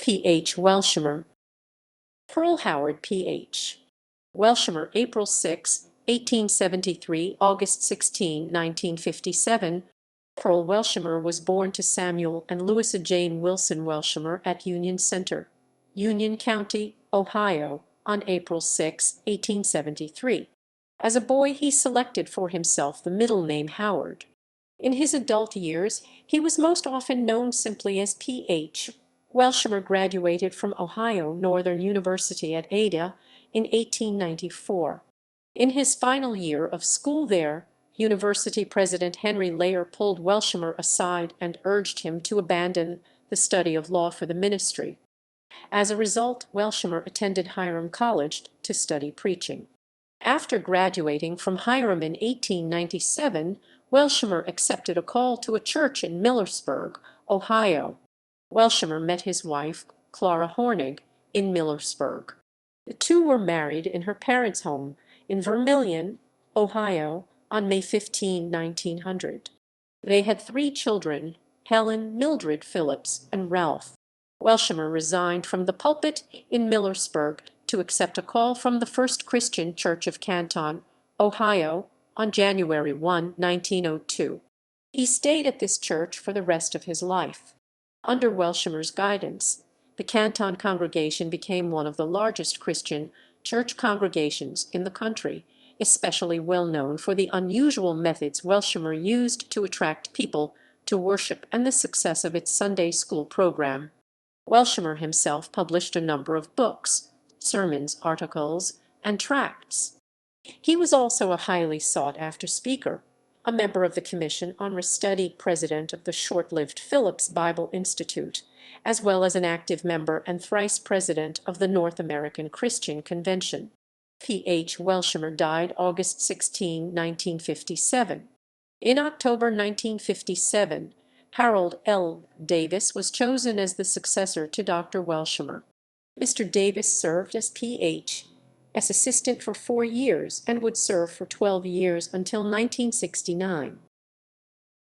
P.H. Welshimer. Pearl Howard, Ph. Welshimer, April 6, 1873, August 16, 1957. Pearl Welshimer was born to Samuel and Louisa Jane Wilson Welshimer at Union Center, Union County, Ohio, on April 6, 1873. As a boy, he selected for himself the middle name Howard. In his adult years, he was most often known simply as P.H. Welshimer graduated from Ohio Northern University at Ada in 1894. In his final year of school there, University President Henry Lehr pulled Welshimer aside and urged him to abandon the study of law for the ministry. As a result, Welshimer attended Hiram College to study preaching. After graduating from Hiram in 1897, Welshimer accepted a call to a church in Millersburg, Ohio. Welshimer met his wife, Clara Hornig, in Millersburg. The two were married in her parents' home in Vermilion, Ohio, on May 15, 1900. They had 3 children, Helen, Mildred, Phillips, and Ralph. Welshimer resigned from the pulpit in Millersburg to accept a call from the First Christian Church of Canton, Ohio, on January 1, 1902. He stayed at this church for the rest of his life. Under Welshimer's guidance, the Canton congregation became one of the largest Christian church congregations in the country, especially well known for the unusual methods Welshimer used to attract people to worship and the success of its Sunday school program. Welshimer himself published a number of books, sermons, articles, and tracts. He was also a highly sought-after speaker, a member of the Commission on Restudy, president of the short-lived Phillips Bible Institute, as well as an active member and thrice president of the North American Christian Convention. P.H. Welshimer died August 16, 1957. In October 1957, Harold L. Davis was chosen as the successor to Dr. Welshimer. Mr. Davis served as Ph. as assistant for 4 years and would serve for 12 years until 1969.